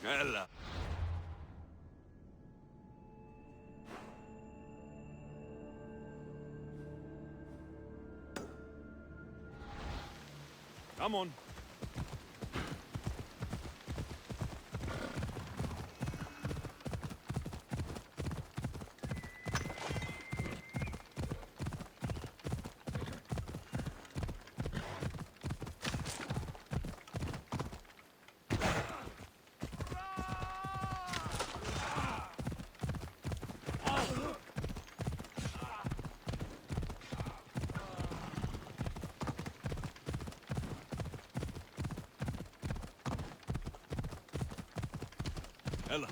Ella. Come on. Ella.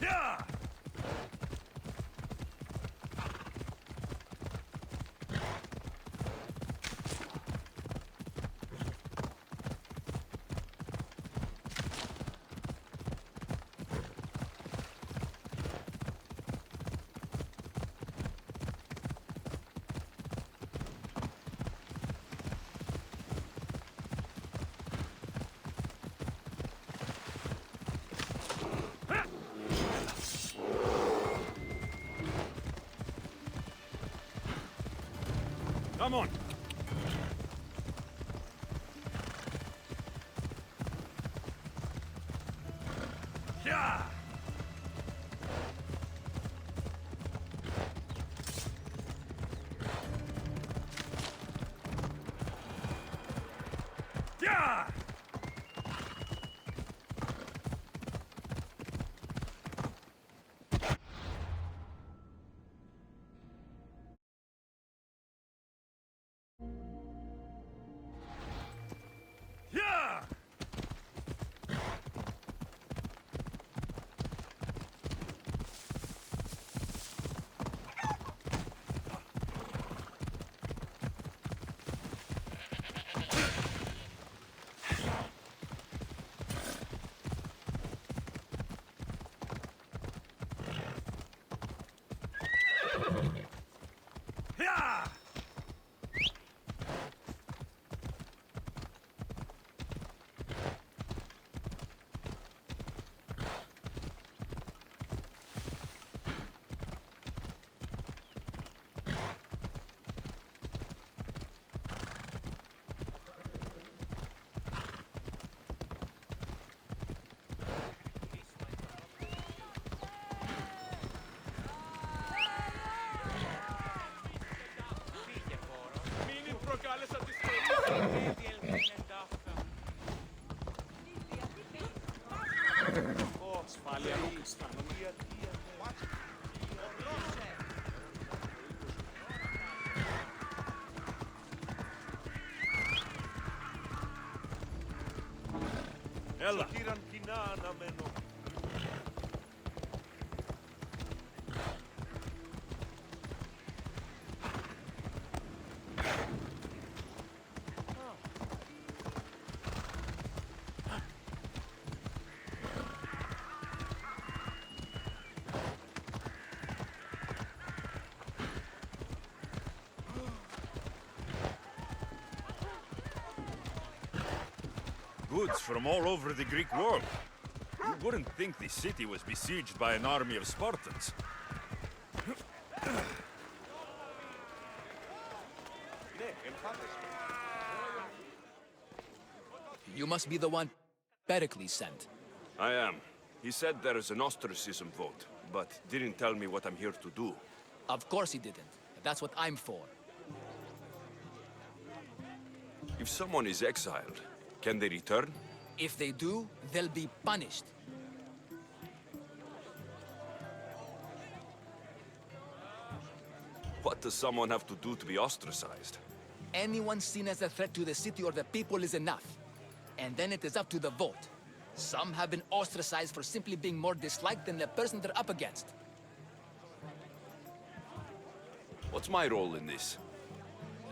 Yeah! Come on. Yeah! Yeah! Yeah! Yeah! Μην προκάλεσα τη σχολή. Ασφάλεια μου αισθάνομαι. Έλα. Κύραν κοινά αναμένω. Goods from all over the Greek world. You wouldn't think the city was besieged by an army of Spartans. You must be the one Pericles sent. I am. He said there is an ostracism vote, but didn't tell me what I'm here to do. Of course he didn't. That's what I'm for. If someone is exiled, can they return? If they do, they'll be punished. What does someone have to do to be ostracized? Anyone seen as a threat to the city or the people is enough. And then it is up to the vote. Some have been ostracized for simply being more disliked than the person they're up against. What's my role in this?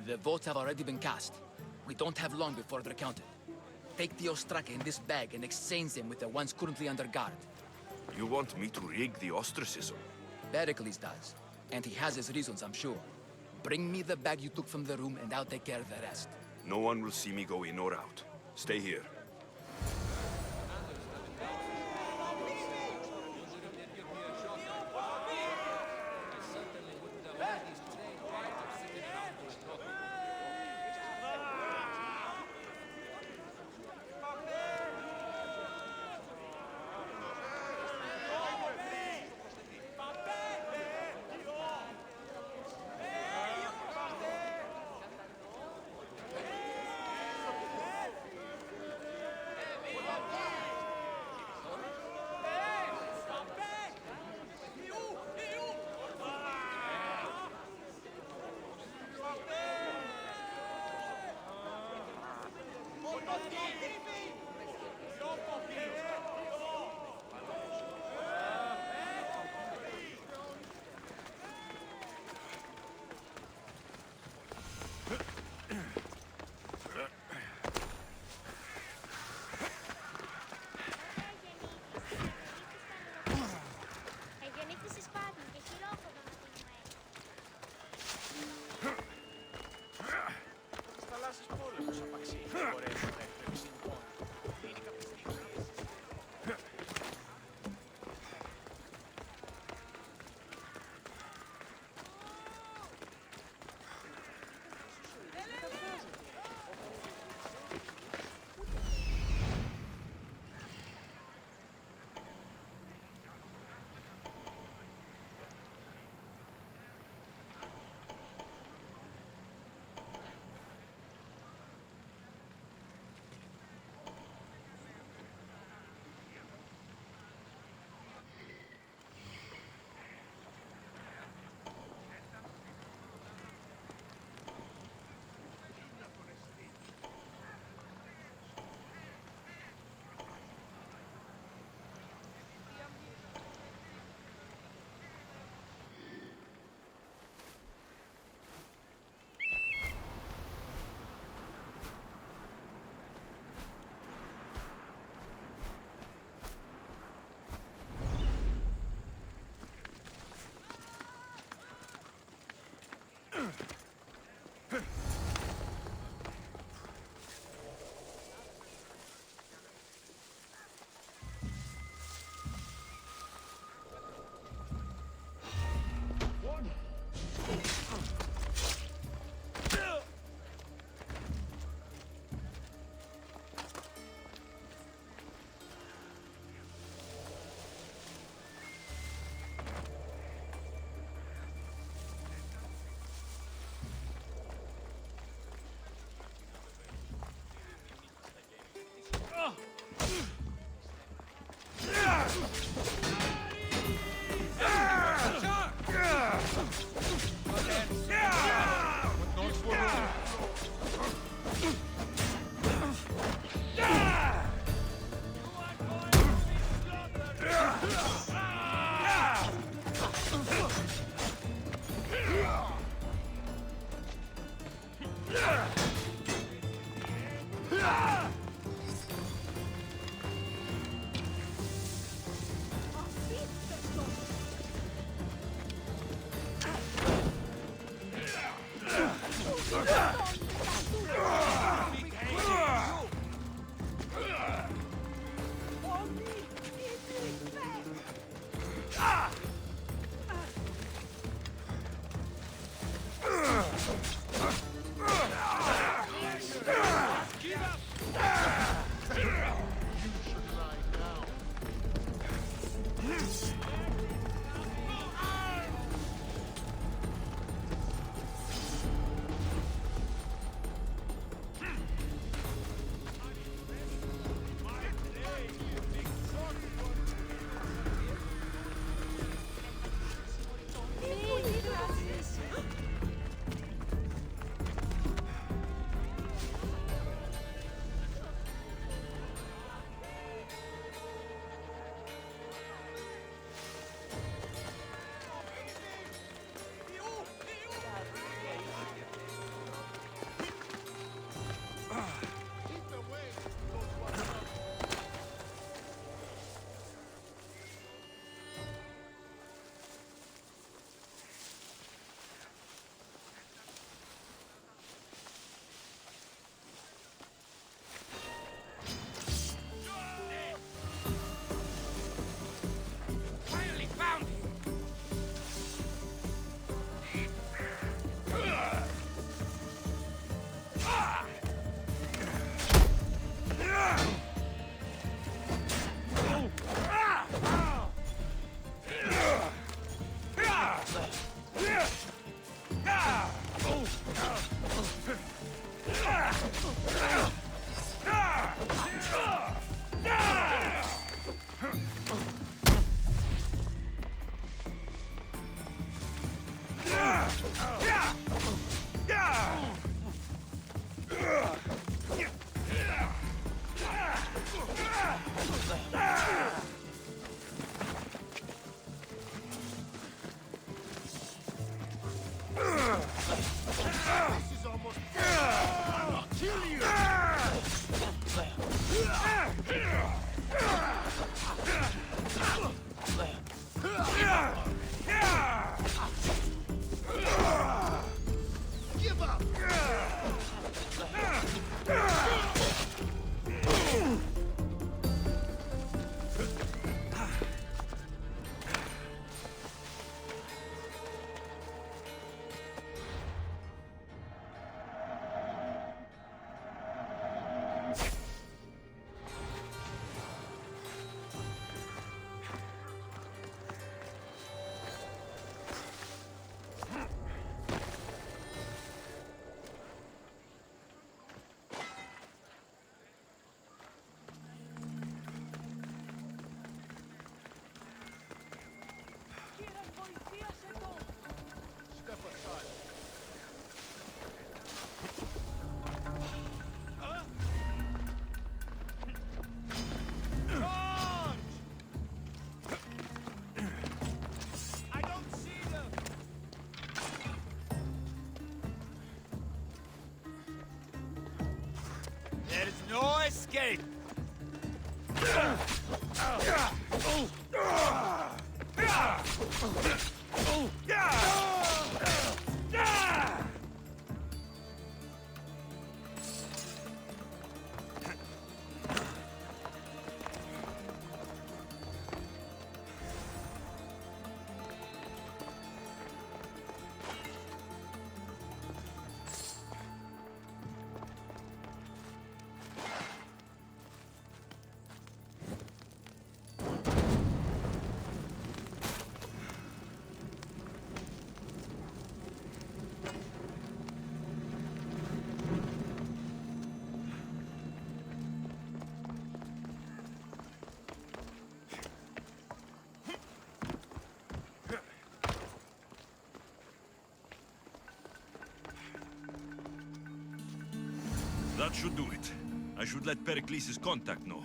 The votes have already been cast. We don't have long before they're counted. Take the ostraka in this bag and exchange them with the ones currently under guard. You want me to rig the ostracism? Pericles does. And he has his reasons, I'm sure. Bring me the bag you took from the room and I'll take care of the rest. No one will see me go in or out. Stay here. escape! That should do it. I should let Pericles' contact know.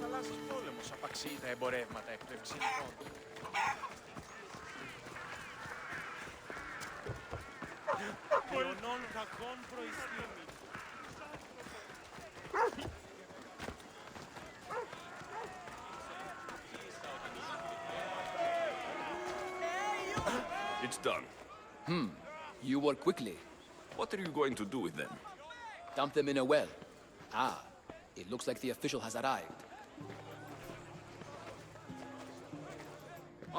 Θαλάσσιος πόλεμος απαξίει τα εμπορεύματα εκ του εμψηνικών. Ιωνών κακών προϊστήμη. It's done. You work quickly. What are you going to do with them? Dump them in a well. Ah, it looks like the official has arrived.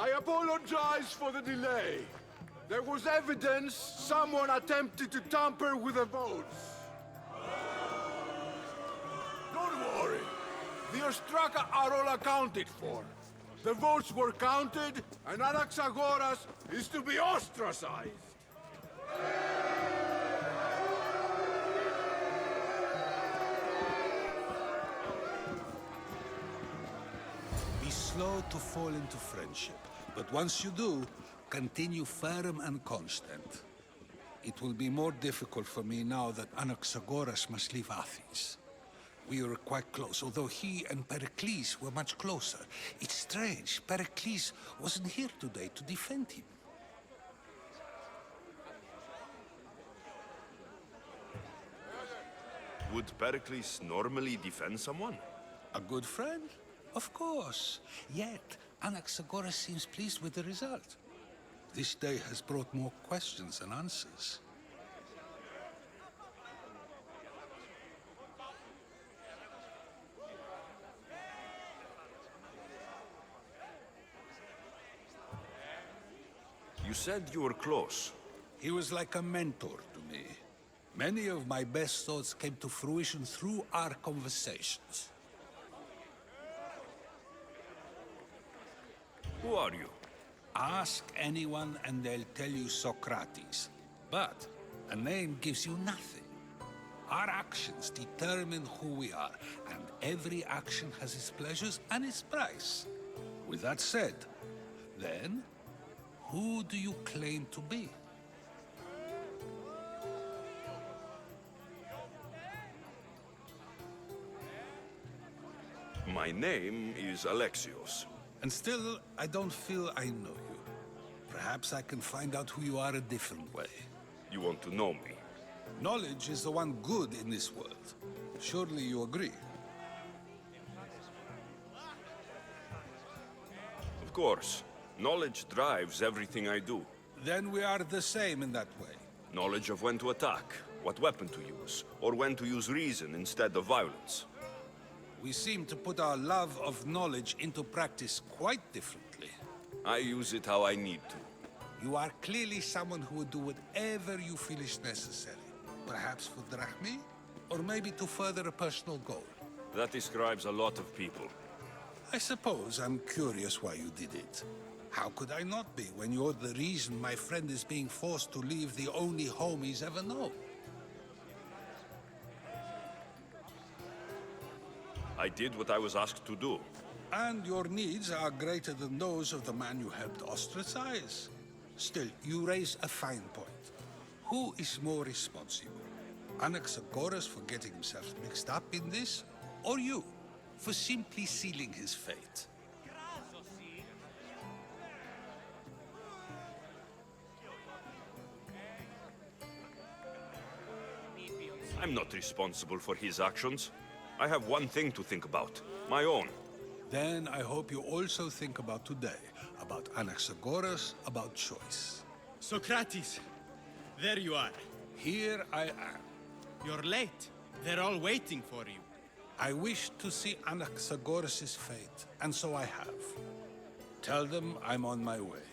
I apologize for the delay. There was evidence someone attempted to tamper with the votes. Don't worry. The Ostraka are all accounted for. The votes were counted, and Anaxagoras is to be ostracized. Be slow to fall into friendship, but once you do, continue firm and constant. It will be more difficult for me now that Anaxagoras must leave Athens. We were quite close, although he and Pericles were much closer. It's strange, Pericles wasn't here today to defend him. Would Pericles normally defend someone? A good friend? Of course. Yet, Anaxagoras seems pleased with the result. This day has brought more questions than answers. You said you were close. He was like a mentor to me. Many of my best thoughts came to fruition through our conversations. Who are you? Ask anyone and they'll tell you Socrates. But a name gives you nothing. Our actions determine who we are, and every action has its pleasures and its price. With that said, then, who do you claim to be? My name is Alexios. And still, I don't feel I know you. Perhaps I can find out who you are a different way. You want to know me? Knowledge is the one good in this world. Surely you agree? Of course. Knowledge drives everything I do. Then we are the same in that way. Knowledge of when to attack, what weapon to use, or when to use reason instead of violence. We seem to put our love of knowledge into practice quite differently. I use it how I need to. You are clearly someone who would do whatever you feel is necessary. Perhaps for drachmi, or maybe to further a personal goal. That describes a lot of people. I suppose I'm curious why you did it. How could I not be when you're the reason my friend is being forced to leave the only home he's ever known? I did what I was asked to do. And your needs are greater than those of the man you helped ostracize. Still, you raise a fine point. Who is more responsible? Anaxagoras for getting himself mixed up in this, or you, for simply sealing his fate? I'm not responsible for his actions. I have one thing to think about, my own. Then I hope you also think about today, about Anaxagoras, about choice. Socrates, there you are. Here I am. You're late. They're all waiting for you. I wish to see Anaxagoras' fate, and so I have. Tell them I'm on my way.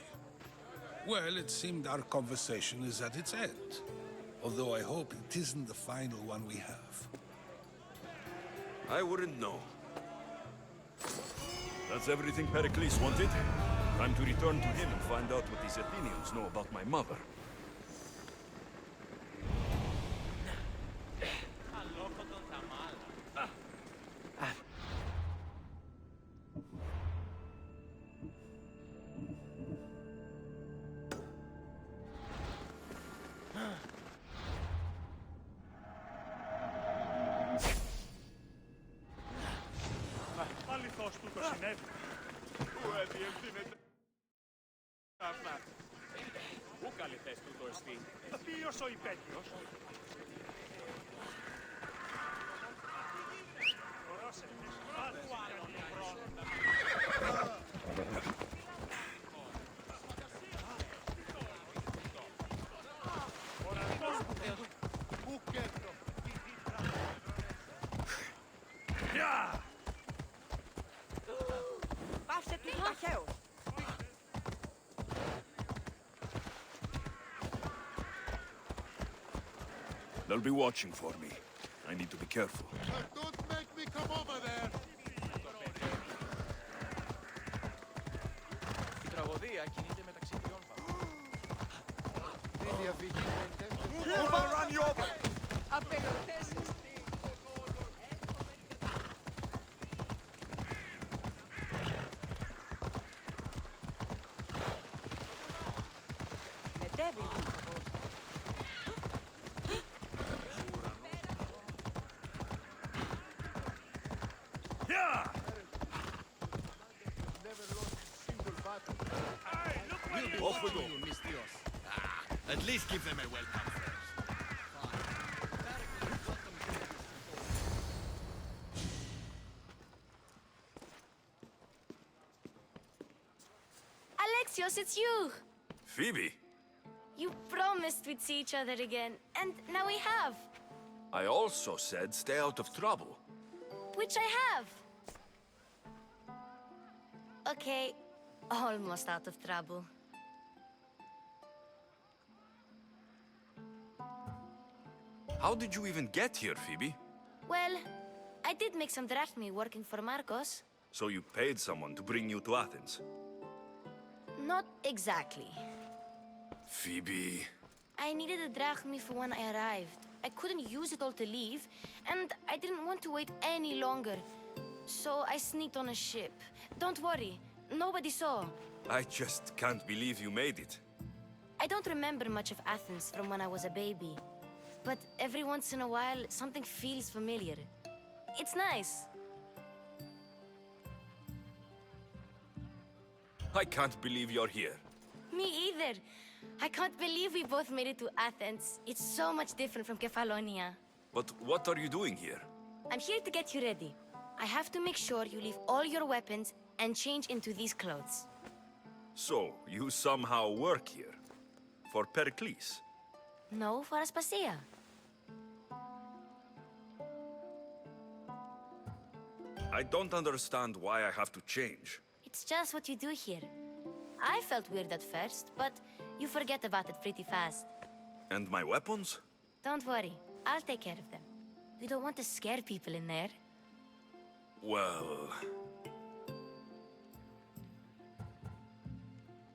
Well, it seemed our conversation is at its end. Although I hope it isn't the final one we have. I wouldn't know. That's everything Pericles wanted. Time to return to him and find out what these Athenians know about my mother. Αληθώς του το συνέβη. Πού διευθύνεται αυτά. Πού καλυθές του το εστί. Ποιος ο υπέτειος. Πρόσεχες. Πάτου άλλον τον χρόνο. Πού κέντρο. Γεια! Πάσε τους μαχαίους. They'll be watching for me. I need to be careful. Don't make me come over there! Η τραγωδία κινείται μεταξύ τριών βαθμών. Δεν διαβήκει. Overrun you over! Απελωτές εστί. Μετέβη λίγο. Off we go. At least give them a welcome first. Alexios, it's you! Phoebe, You promised we'd see each other again, and now we have. I also said stay out of trouble. Which I have. Okay, almost out of trouble. How did you even get here, Phoebe? Well, I did make some drachmi working for Marcos. So you paid someone to bring you to Athens? Not exactly. Phoebe... I needed a drachmi for when I arrived. I couldn't use it all to leave, and I didn't want to wait any longer. So I sneaked on a ship. Don't worry, nobody saw. I just can't believe you made it. I don't remember much of Athens from when I was a baby. But every once in a while, something feels familiar. It's nice. I can't believe you're here. Me either. I can't believe we both made it to Athens. It's so much different from Kefalonia. But what are you doing here? I'm here to get you ready. I have to make sure you leave all your weapons and change into these clothes. So, you somehow work here? For Pericles? No, for Aspasia. I don't understand why I have to change. It's just what you do here. I felt weird at first, but you forget about it pretty fast. And my weapons? Don't worry, I'll take care of them. We don't want to scare people in there. Well...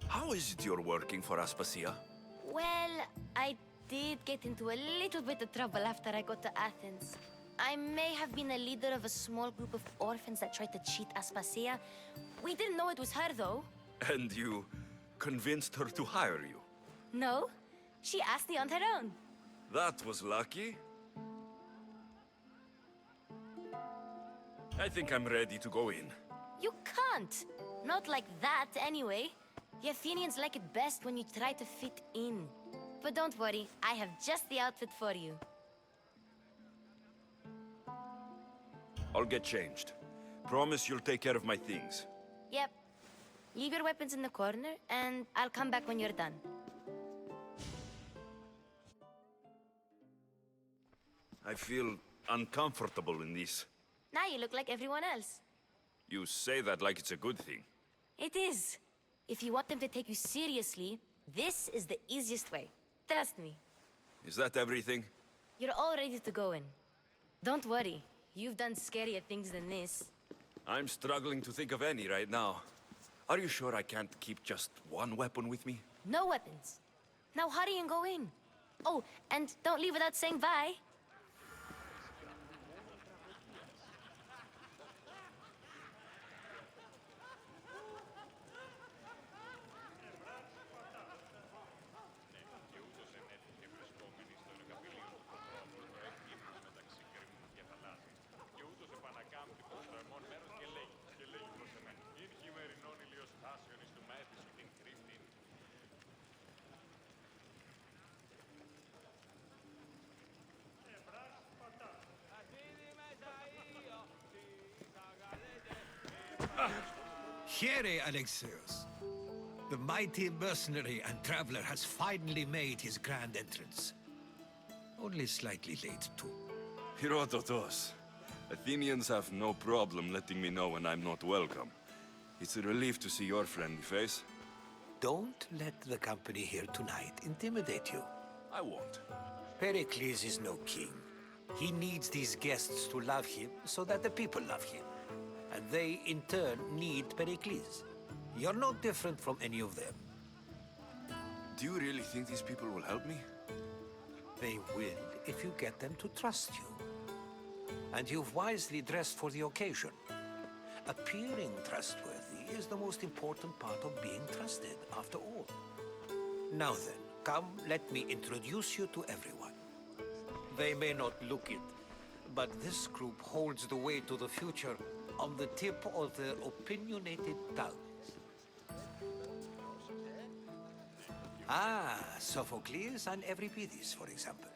How is it you're working for Aspasia? Well, I did get into a little bit of trouble after I got to Athens. I may have been a leader of a small group of orphans that tried to cheat Aspasia. We didn't know it was her, though. And you convinced her to hire you? No, she asked me on her own. That was lucky. I think I'm ready to go in. You can't. Not like that, anyway. The Athenians like it best when you try to fit in. But don't worry, I have just the outfit for you. I'll get changed. Promise you'll take care of my things. Yep. Leave your weapons in the corner, and I'll come back when you're done. I feel uncomfortable in this. Now you look like everyone else. You say that like it's a good thing. It is. If you want them to take you seriously, this is the easiest way. Trust me. Is that everything? You're all ready to go in. Don't worry. You've done scarier things than this. I'm struggling to think of any right now. Are you sure I can't keep just one weapon with me? No weapons. Now hurry and go in. Oh, and don't leave without saying bye. Here, Alexios. The mighty mercenary and traveler has finally made his grand entrance. Only slightly late, too. Herodotos. Athenians have no problem letting me know when I'm not welcome. It's a relief to see your friendly face. Don't let the company here tonight intimidate you. I won't. Pericles is no king. He needs these guests to love him so that the people love him. And they, in turn, need Pericles. You're no different from any of them. Do you really think these people will help me? They will if you get them to trust you. And you've wisely dressed for the occasion. Appearing trustworthy is the most important part of being trusted, after all. Now then, come, let me introduce you to everyone. They may not look it, but this group holds the way to the future on the tip of their opinionated tongues. Ah, Sophocles and Euripides, for example.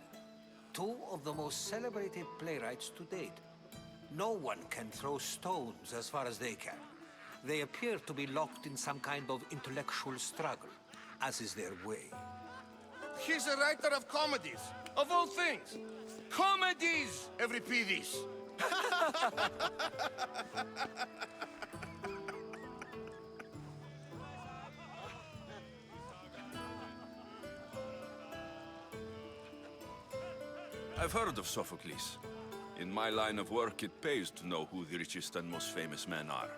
Two of the most celebrated playwrights to date. No one can throw stones as far as they can. They appear to be locked in some kind of intellectual struggle, as is their way. He's a writer of comedies, of all things. Comedies, Euripides. I've heard of Sophocles. In my line of work, it pays to know who the richest and most famous men are.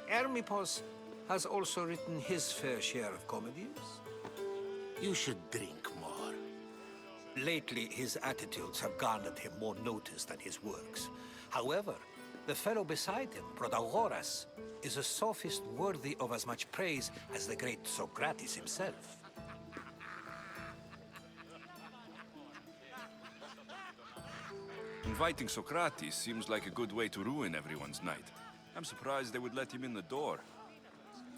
Hermippos has also written his fair share of comedies. You should drink more. Lately, his attitudes have garnered him more notice than his works. However, the fellow beside him, Protagoras, is a sophist worthy of as much praise as the great Socrates himself. Inviting Socrates seems like a good way to ruin everyone's night. I'm surprised they would let him in the door.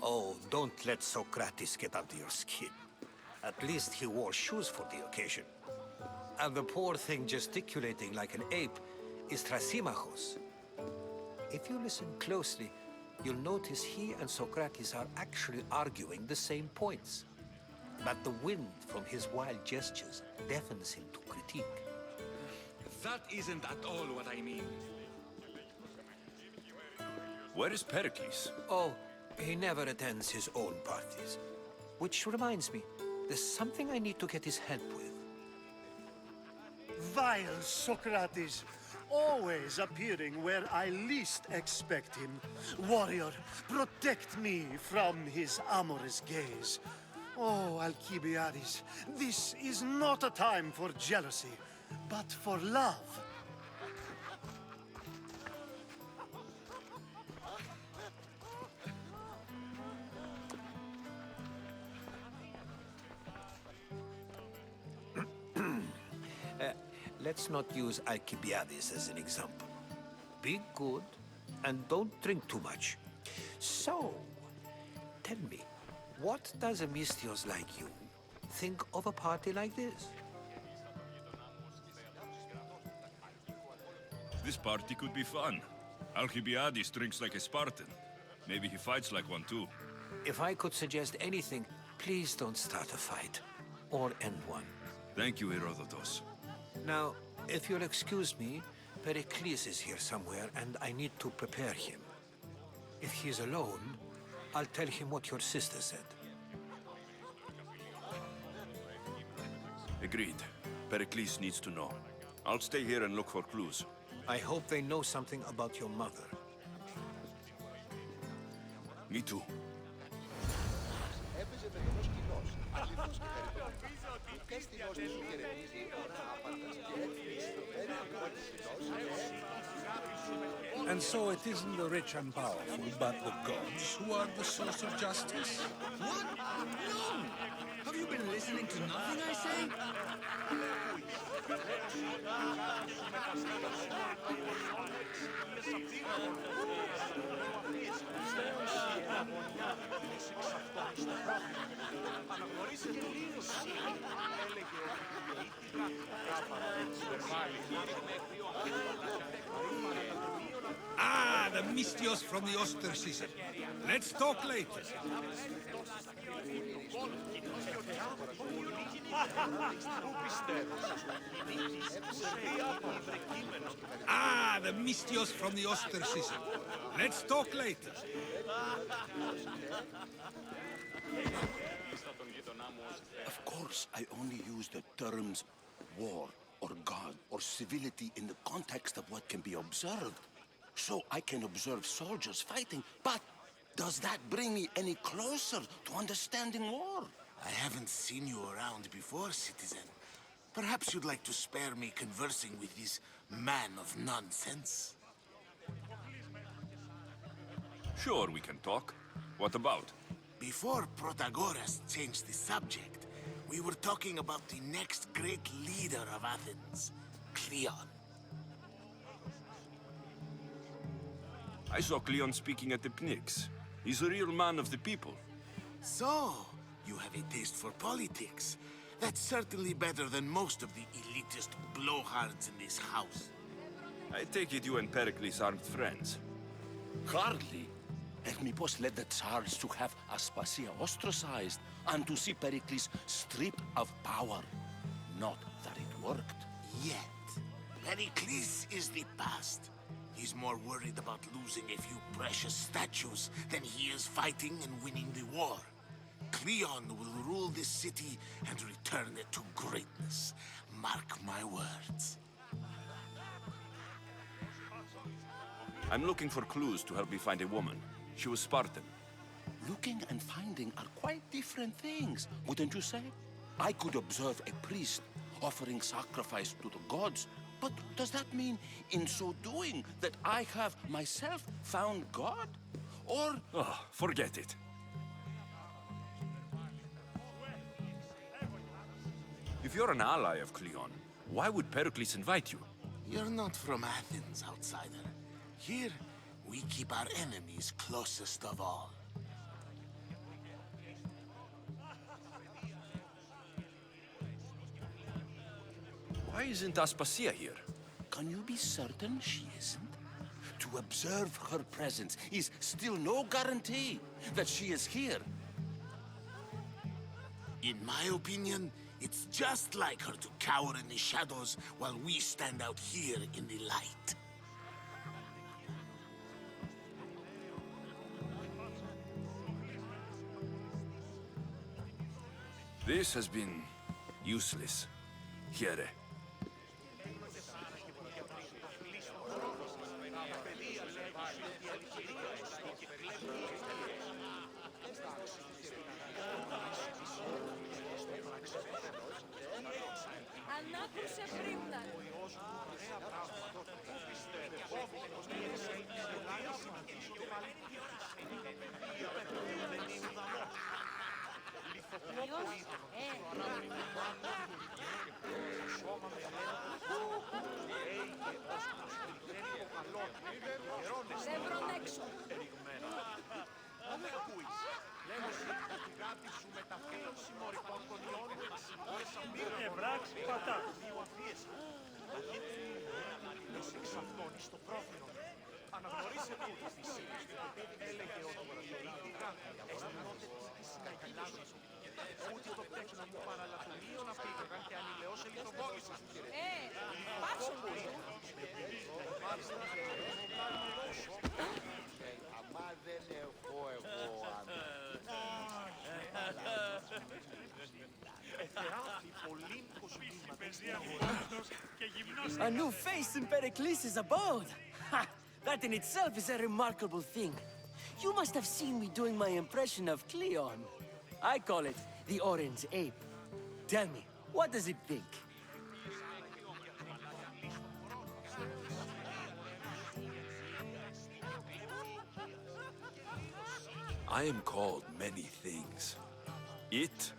Oh, don't let Socrates get under your skin. At least he wore shoes for the occasion. And the poor thing gesticulating like an ape is Thrasymachos. If you listen closely, you'll notice he and Socrates are actually arguing the same points. But the wind from his wild gestures deafens him to critique. That isn't at all what I mean. Where is Pericles? Oh, he never attends his own parties. Which reminds me, there's something I need to get his help with. Vile Socrates, always appearing where I least expect him. Warrior, protect me from his amorous gaze. Oh, Alcibiades, this is not a time for jealousy, but for love. Let's not use Alcibiades as an example. Be good and don't drink too much. So, tell me, what does a Mystios like you think of a party like this? This party could be fun. Alcibiades drinks like a Spartan. Maybe he fights like one too. If I could suggest anything, please don't start a fight. Or end one. Thank you, Herodotus. Now, if you'll excuse me, Pericles is here somewhere and I need to prepare him. If he's alone, I'll tell him what your sister said. Agreed. Pericles needs to know. I'll stay here and look for clues. I hope they know something about your mother. Me too. And so it isn't the rich and powerful, but the gods who are the source of justice? What? No! Have you been listening to nothing I say? Ah, the Mystios from the Oster season. Let's talk later. Ah, the Mystios from the Oster season. Let's talk later. Of course, I only use the terms war or God or civility in the context of what can be observed. So I can observe soldiers fighting, but does that bring me any closer to understanding war? I haven't seen you around before, citizen. Perhaps you'd like to spare me conversing with this man of nonsense? Sure, we can talk. What about? Before Protagoras changed the subject, we were talking about the next great leader of Athens, Cleon. I saw Cleon speaking at the Pnyx. He's a real man of the people. So, you have a taste for politics. That's certainly better than most of the elitist blowhards in this house. I take it you and Pericles aren't friends. Hardly. Hermippos led the Tsars to have Aspasia ostracized and to see Pericles stripped of power. Not that it worked. Yet, Pericles is the past. He's more worried about losing a few precious statues than he is fighting and winning the war. Cleon will rule this city and return it to greatness. Mark my words. I'm looking for clues to help me find a woman. She was Spartan. Looking and finding are quite different things, wouldn't you say? I could observe a priest offering sacrifice to the gods, but does that mean, in so doing, that I have myself found God? Or... Oh, forget it. If you're an ally of Cleon, why would Pericles invite you? You're not from Athens, outsider. Here, we keep our enemies closest of all. Why isn't Aspasia here? Can you be certain she isn't? To observe her presence is still no guarantee that she is here. In my opinion, it's just like her to cower in the shadows while we stand out here in the light. This has been useless. Here. Ανάκουσε πρίμνα. Σε βρουν έξω. Πάψω λίγο. A new face in Pericles' abode! Ha! That in itself is a remarkable thing. You must have seen me doing my impression of Cleon. I call it the Orange Ape. Tell me, what does it think? I am called many things. It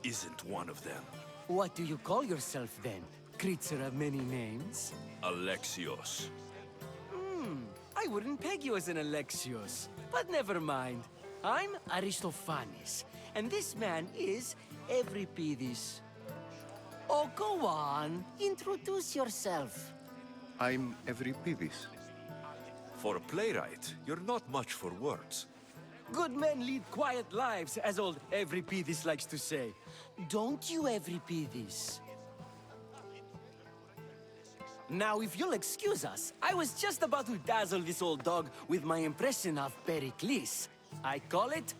isn't one of them. What do you call yourself then? Creature of many names? Alexios. I wouldn't peg you as an Alexios, but never mind. I'm Aristophanes, and this man is Euripides. Oh, go on. Introduce yourself. I'm Euripides. For a playwright, you're not much for words. Good men lead quiet lives, as old Euripides likes to say. Don't you, Euripides? Now, if you'll excuse us, I was just about to dazzle this old dog with my impression of Pericles. I call it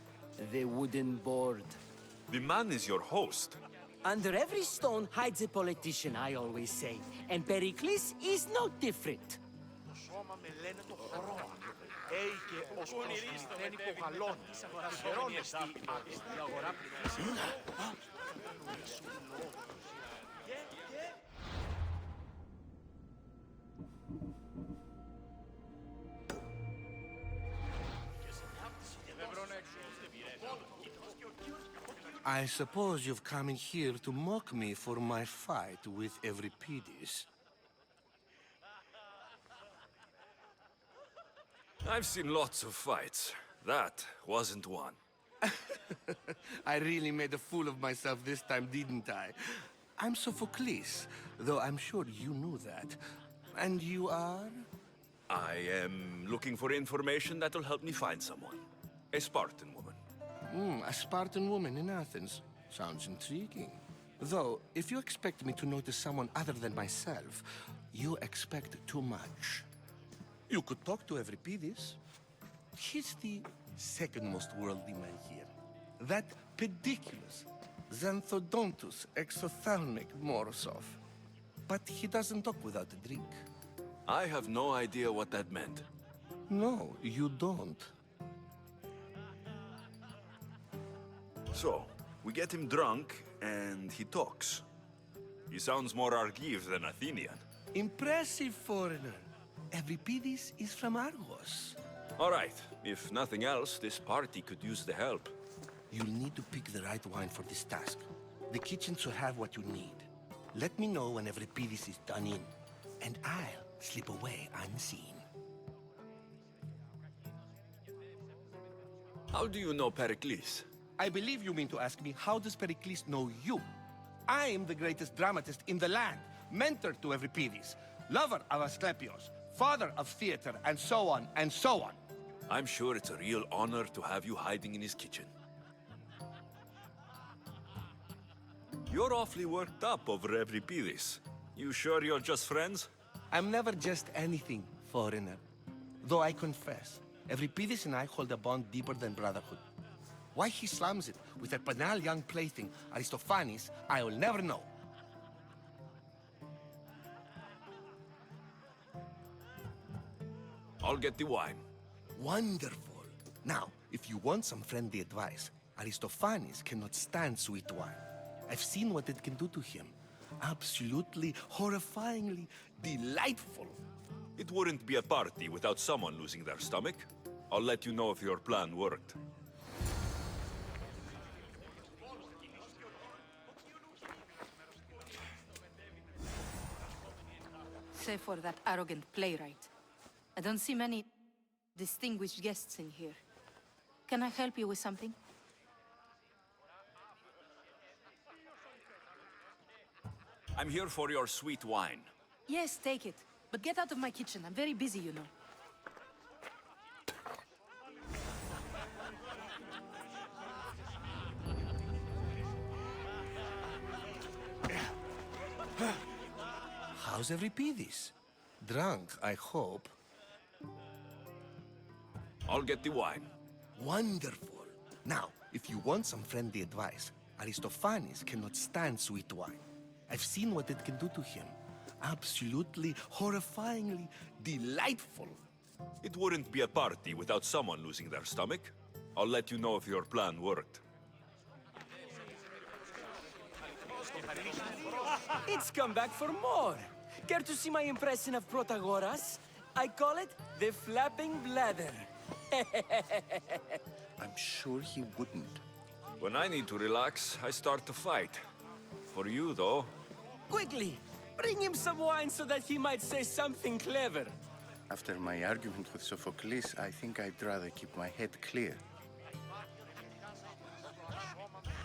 the wooden board. The man is your host. Under every stone hides a politician, I always say. And Pericles is no different. I suppose you've come in here to mock me for my fight with Euripides. I've seen lots of fights. That wasn't one. I really made a fool of myself this time, didn't I? I'm Sophocles, though I'm sure you knew that. And you are? I am looking for information that'll help me find someone. A Spartan woman. A Spartan woman in Athens. Sounds intriguing. Though, if you expect me to notice someone other than myself, you expect too much. You could talk to Euripides. He's the second most worldly man here. That pediculous, Xanthodontus exophthalmic Morosov. But he doesn't talk without a drink. I have no idea what that meant. No, you don't. So, we get him drunk, and he talks. He sounds more Argive than Athenian. Impressive, foreigner. Euripides is from Argos. All right. If nothing else, this party could use the help. You'll need to pick the right wine for this task. The kitchen should have what you need. Let me know when Euripides is done in, and I'll slip away unseen. How do you know Pericles? I believe you mean to ask me, how does Pericles know you? I am the greatest dramatist in the land, mentor to Euripides, lover of Asclepios, father of theater, and so on, and so on. I'm sure it's a real honor to have you hiding in his kitchen. You're awfully worked up over Euripides. You sure you're just friends? I'm never just anything, foreigner. Though I confess, Euripides and I hold a bond deeper than brotherhood. Why he slams it with a banal young plaything, Aristophanes, I will never know. I'll get the wine. Wonderful. Now, if you want some friendly advice, Aristophanes cannot stand sweet wine. I've seen what it can do to him. Absolutely, horrifyingly delightful. It wouldn't be a party without someone losing their stomach. I'll let you know if your plan worked. Save for that arrogant playwright. I don't see many distinguished guests in here. Can I help you with something? I'm here for your sweet wine. Yes, take it. But get out of my kitchen. I'm very busy, you know. How's Euripides? Drunk, I hope. I'll get the wine. Wonderful. Now, if you want some friendly advice, Aristophanes cannot stand sweet wine. I've seen what it can do to him. Absolutely, horrifyingly delightful. It wouldn't be a party without someone losing their stomach. I'll let you know if your plan worked. It's come back for more. Care to see my impression of Protagoras? I call it the flapping bladder. I'm sure he wouldn't. When I need to relax, I start to fight. For you, though... Quickly, bring him some wine so that he might say something clever. After my argument with Sophocles, I think I'd rather keep my head clear.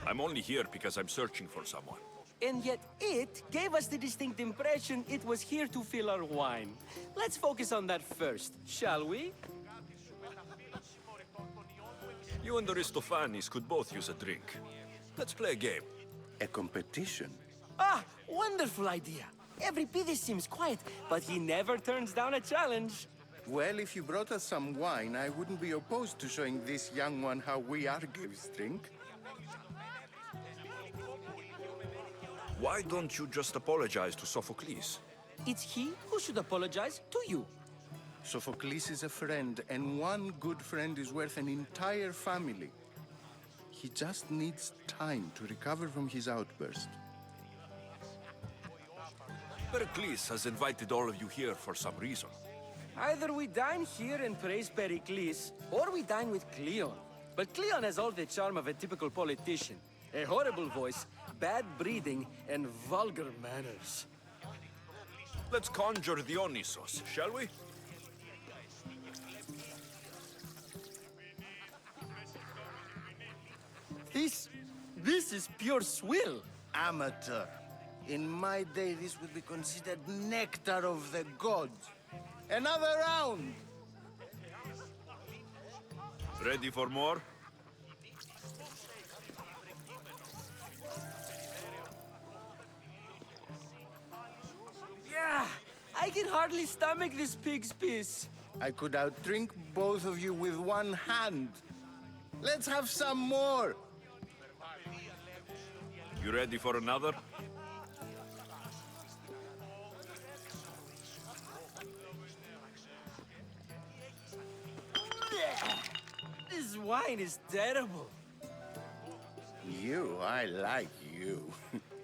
I'm only here because I'm searching for someone. And yet it gave us the distinct impression it was here to fill our wine. Let's focus on that first, shall we? You and Aristophanes could both use a drink. Let's play a game. A competition? Ah, wonderful idea. Euripides seems quiet, but he never turns down a challenge. Well, if you brought us some wine, I wouldn't be opposed to showing this young one how we Argives drink. Why don't you just apologize to Sophocles? It's he who should apologize to you. Sophocles is a friend, and one good friend is worth an entire family. He just needs time to recover from his outburst. Pericles has invited all of you here for some reason. Either we dine here and praise Pericles, or we dine with Cleon. But Cleon has all the charm of a typical politician. A horrible voice, bad breeding, and vulgar manners. Let's conjure Dionysos, shall we? This is pure swill. Amateur. In my day, this would be considered nectar of the gods. Another round! Ready for more? Yeah, I can hardly stomach this pig's piss. I could outdrink both of you with one hand. Let's have some more! You ready for another? This wine is terrible. You, I like you.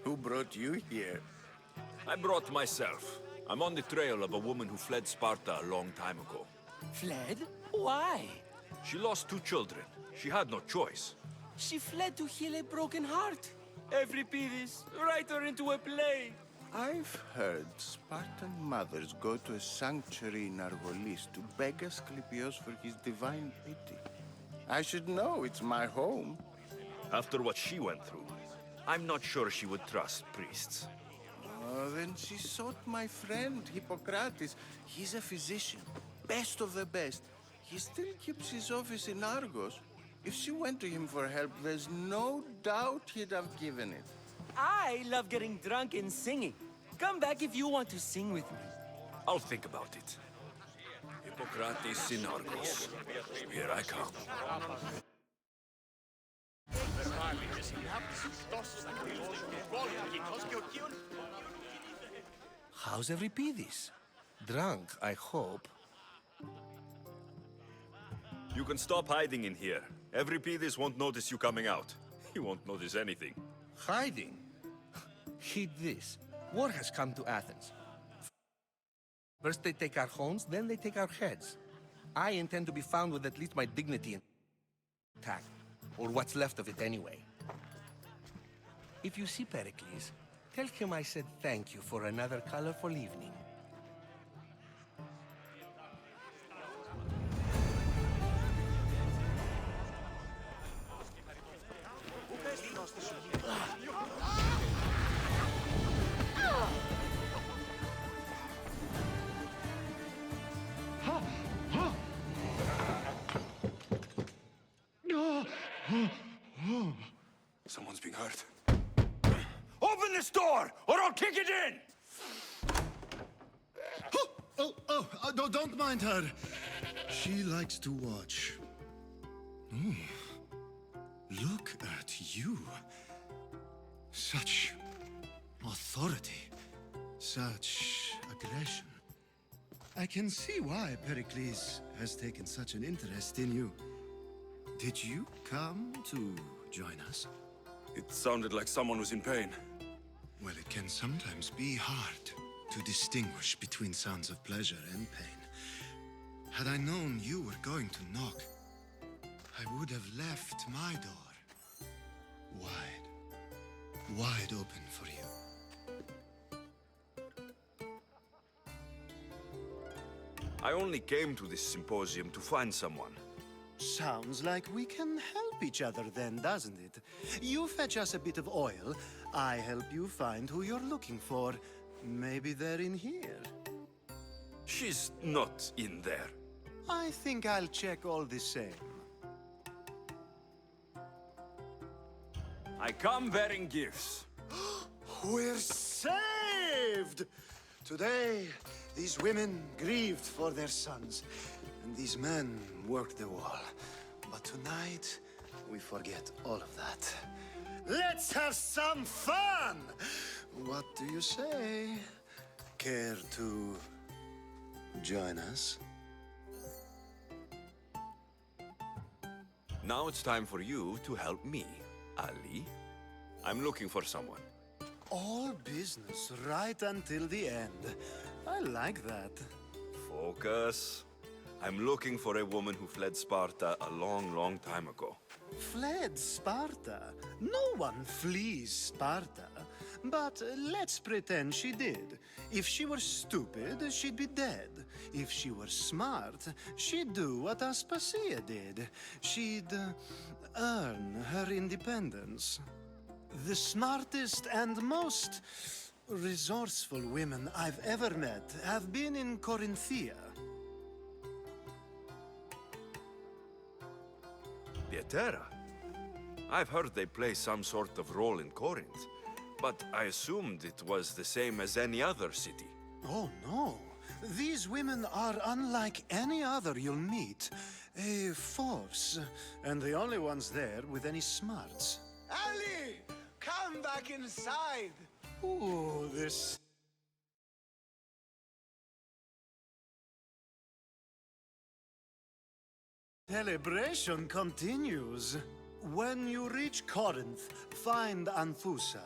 Who brought you here? I brought myself. I'm on the trail of a woman who fled Sparta a long time ago. Fled? Why? She lost 2 children. She had no choice. She fled to heal a broken heart. Euripides, write her into a play. I've heard Spartan mothers go to a sanctuary in Argolis to beg Asclepios for his divine pity. I should know, it's my home. After what she went through, I'm not sure she would trust priests. Oh, then she sought my friend, Hippocrates. He's a physician, best of the best. He still keeps his office in Argos. If she went to him for help, there's no doubt he'd have given it. I love getting drunk and singing. Come back if you want to sing with me. I'll think about it. Hippocrates in Argos. Here I come. How's Euripidis? Drunk, I hope. You can stop hiding in here. Euripidis won't notice you coming out. He won't notice anything. Hiding? Heed this. War has come to Athens. First they take our homes, then they take our heads. I intend to be found with at least my dignity intact. Or what's left of it anyway. If you see Pericles, tell him I said thank you for another colorful evening. Someone's being hurt. Open this door, or I'll kick it in! No, don't mind her. She likes to watch. Oh, look at you. Such authority, such aggression. I can see why Pericles has taken such an interest in you. Did you come to join us? It sounded like someone was in pain. Well, it can sometimes be hard to distinguish between sounds of pleasure and pain. Had I known you were going to knock, I would have left my door wide open for you. I only came to this symposium to find someone. Sounds like we can help each other then, doesn't it? You fetch us a bit of oil, I help you find who you're looking for. Maybe they're in here. She's not in there. I think I'll check all the same. I come bearing gifts. We're saved! Today, these women grieved for their sons, and these men worked the wall. But tonight, we forget all of that. Let's have some fun! What do you say? Care to join us? Now it's time for you to help me, Ali. I'm looking for someone. All business right until the end. I like that. Focus. I'm looking for a woman who fled Sparta a long, long time ago. Fled Sparta? No one flees Sparta. But let's pretend she did. If she were stupid, she'd be dead. If she were smart, she'd do what Aspasia did. She'd earn her independence. The smartest and most resourceful women I've ever met have been in Corinthia. Pietera? I've heard they play some sort of role in Corinth, but I assumed it was the same as any other city. Oh, no. These women are unlike any other you'll meet. A force, and the only ones there with any smarts. Ali! Come back inside! Ooh, this... celebration continues. When you reach Corinth, find Anthusa.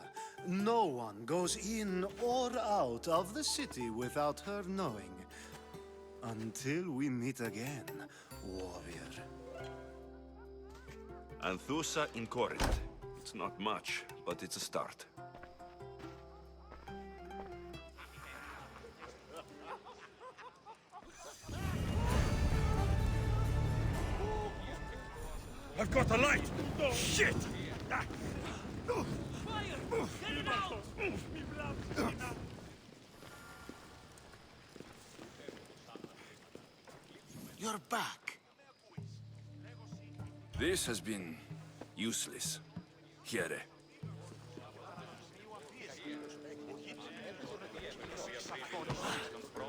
No one goes in or out of the city without her knowing. Until we meet again, warrior. Anthusa in Corinth. It's not much, but it's a start. I've got a light! Shit! You're back. This has been useless. Here.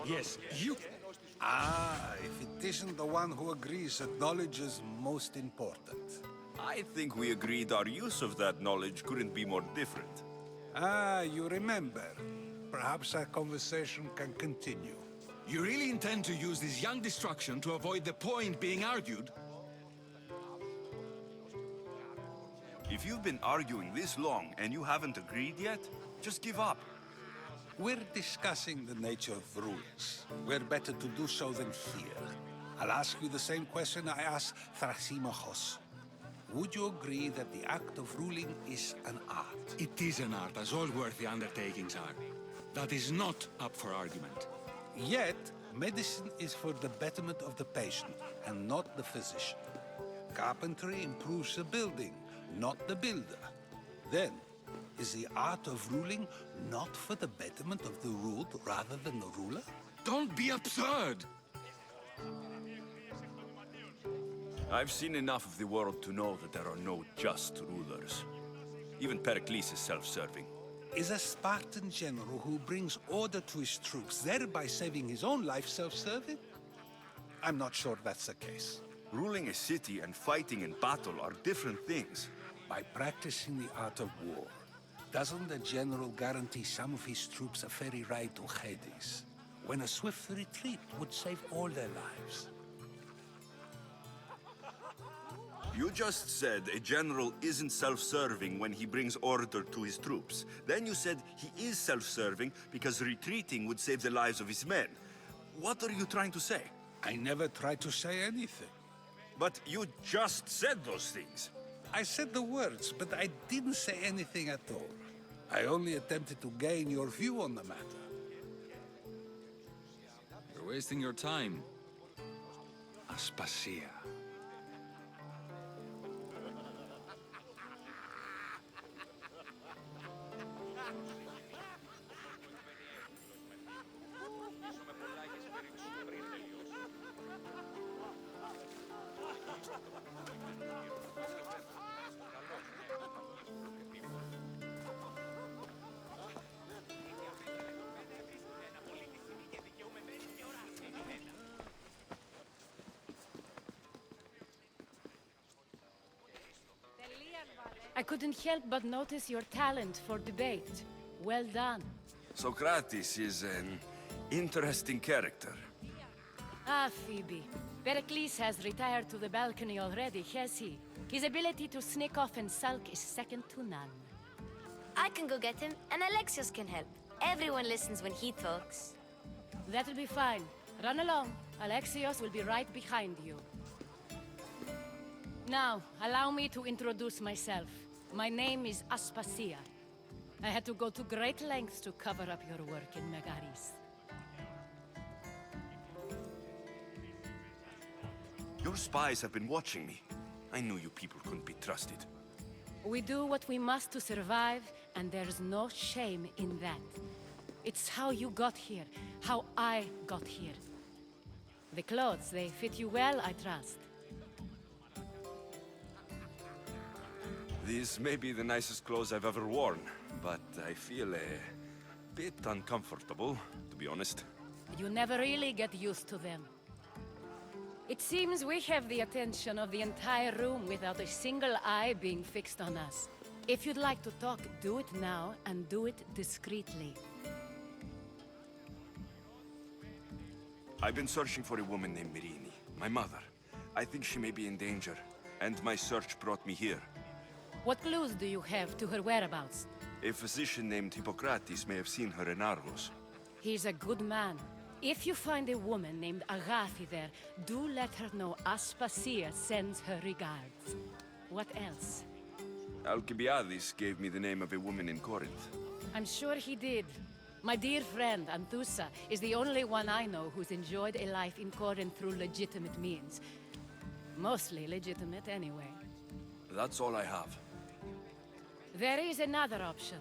Yes, you... Ah, if it isn't the one who agrees that knowledge is most important. I think we agreed our use of that knowledge couldn't be more different. Ah, you remember. Perhaps our conversation can continue. You really intend to use this young destruction to avoid the point being argued? If you've been arguing this long and you haven't agreed yet, just give up. We're discussing the nature of rulings. We're better to do so than here. I'll ask you the same question I asked Thrasymachos. Would you agree that the act of ruling is an art? It is an art, as all worthy undertakings are. That is not up for argument. Yet, medicine is for the betterment of the patient, and not the physician. Carpentry improves the building, not the builder. Then, is the art of ruling not for the betterment of the ruled rather than the ruler? Don't be absurd! I've seen enough of the world to know that there are no just rulers. Even Pericles is self-serving. Is a Spartan general who brings order to his troops, thereby saving his own life, self-serving? I'm not sure that's the case. Ruling a city and fighting in battle are different things. By practicing the art of war, doesn't the general guarantee some of his troops a ferry ride to Hades, when a swift retreat would save all their lives? You just said a general isn't self-serving when he brings order to his troops. Then you said he is self-serving because retreating would save the lives of his men. What are you trying to say? I never tried to say anything. But you just said those things. I said the words, but I didn't say anything at all. I only attempted to gain your view on the matter. You're wasting your time. Aspasia. I couldn't help but notice your talent for debate. Well done. Socrates is an interesting character. Ah, Phoebe. Pericles has retired to the balcony already, has he? His ability to sneak off and sulk is second to none. I can go get him, and Alexios can help. Everyone listens when he talks. That'll be fine. Run along. Alexios will be right behind you. Now, allow me to introduce myself. My name is Aspasia. I had to go to great lengths to cover up your work in Megaris. Your spies have been watching me. I knew you people couldn't be trusted. We do what we must to survive, and there's no shame in that. It's how you got here, how I got here. The clothes, they fit you well, I trust. These may be the nicest clothes I've ever worn, but I feel a bit uncomfortable, to be honest. You never really get used to them. It seems we have the attention of the entire room without a single eye being fixed on us. If you'd like to talk, do it now, and do it discreetly. I've been searching for a woman named Mirini, my mother. I think she may be in danger, and my search brought me here. What clues do you have to her whereabouts? A physician named Hippocrates may have seen her in Argos. He's a good man. If you find a woman named Agathi there, do let her know Aspasia sends her regards. What else? Alcibiades gave me the name of a woman in Corinth. I'm sure he did. My dear friend, Anthusa, is the only one I know who's enjoyed a life in Corinth through legitimate means. Mostly legitimate, anyway. That's all I have. There is another option.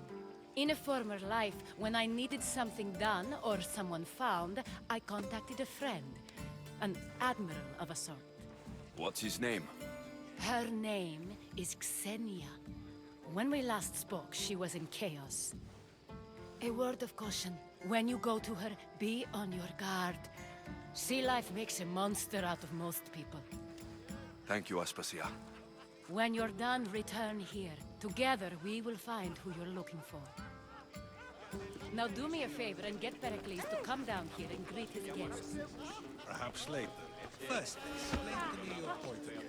In a former life, when I needed something done or someone found, I contacted a friend. An admiral of a sort. What's his name? Her name is Xenia. When we last spoke, she was in chaos. A word of caution. When you go to her, be on your guard. Sea life makes a monster out of most people. Thank you, Aspasia. When you're done, return here. Together, we will find who you're looking for. Now do me a favor and get Pericles to come down here and greet his guests. Perhaps later. First, explain to me your point again.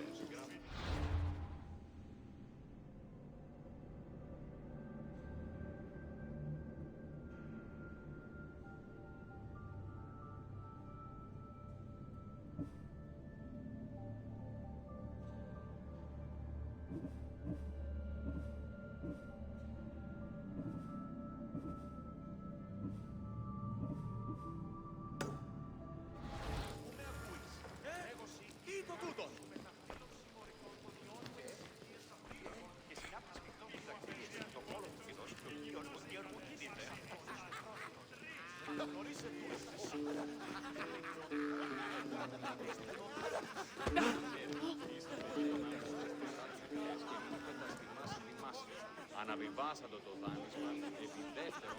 Αναβιβάσαντο το δάνεισμα επί δεύτερο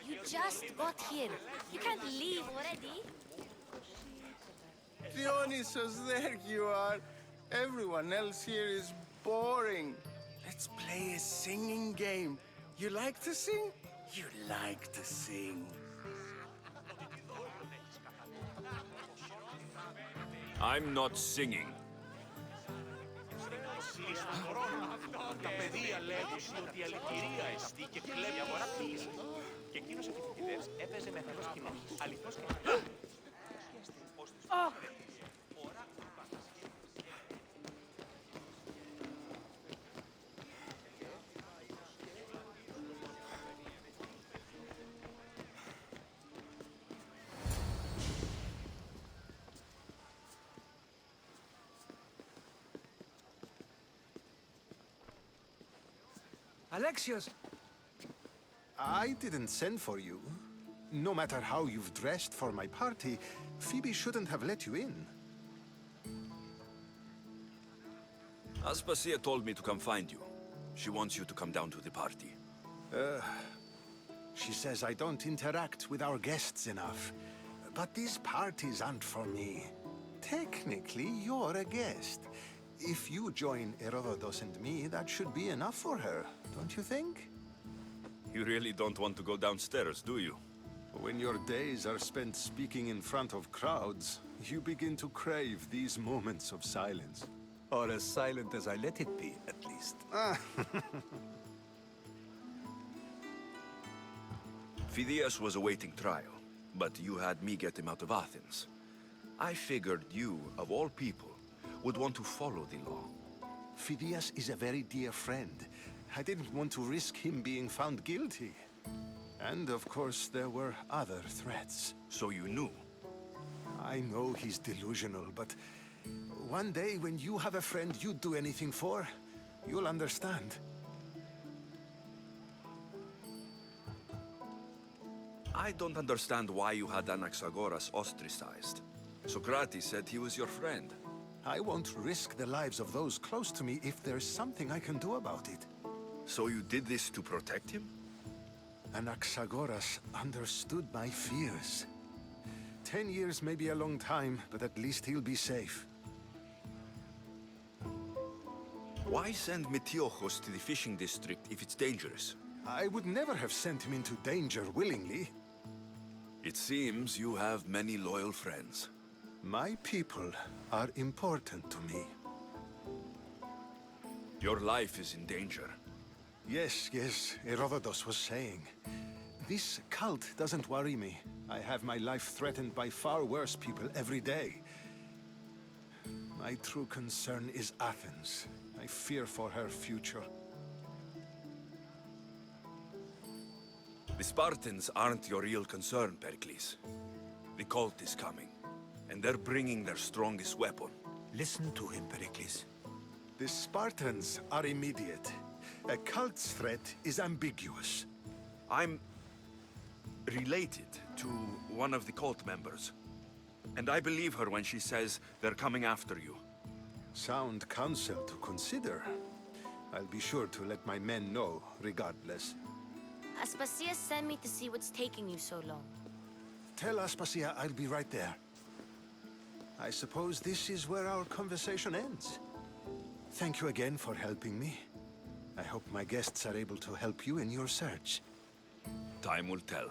You just got here. You can't leave already. Dionysus, there you are. Everyone else here is boring. Let's play a singing game. You like to sing? You like to sing. I'm not singing. Τα παιδεία λέγουν ότι η αλητηρία εστί και κλέβει αγορά ποιήση. Και εκείνος ο φοιτητής έπαιζε με θελός κοινό. Αληθώς και Alexios! I didn't send for you. No matter how you've dressed for my party, Phoebe shouldn't have let you in. Aspasia told me to come find you. She wants you to come down to the party. She says I don't interact with our guests enough. But these parties aren't for me. Technically, you're a guest. If you join Herodotus and me, that should be enough for her, don't you think? You really don't want to go downstairs, do you? When your days are spent speaking in front of crowds, you begin to crave these moments of silence. Or as silent as I let it be, at least. Phidias was awaiting trial, but you had me get him out of Athens. I figured you, of all people, would want to follow the law. Phidias is a very dear friend. I didn't want to risk him being found guilty. And of course, there were other threats. So you knew? I know he's delusional, but one day when you have a friend you'd do anything for, you'll understand. I don't understand why you had Anaxagoras ostracized. Socrates said he was your friend. I won't risk the lives of those close to me if there's something I can do about it. So you did this to protect him? Anaxagoras understood my fears. 10 years may be a long time, but at least he'll be safe. Why send Metiochos to the fishing district if it's dangerous? I would never have sent him into danger willingly. It seems you have many loyal friends. My people are important to me. Your life is in danger. Yes, Herodotus was saying. This cult doesn't worry me. I have my life threatened by far worse people every day. My true concern is Athens. I fear for her future. The Spartans aren't your real concern, Pericles. The cult is coming, and they're bringing their strongest weapon. Listen to him, Pericles. The Spartans are immediate. A cult's threat is ambiguous. I'm related to one of the cult members. And I believe her when she says they're coming after you. Sound counsel to consider. I'll be sure to let my men know, regardless. Aspasia sent me to see what's taking you so long. Tell Aspasia I'll be right there. I suppose this is where our conversation ends. Thank you again for helping me. I hope my guests are able to help you in your search. Time will tell.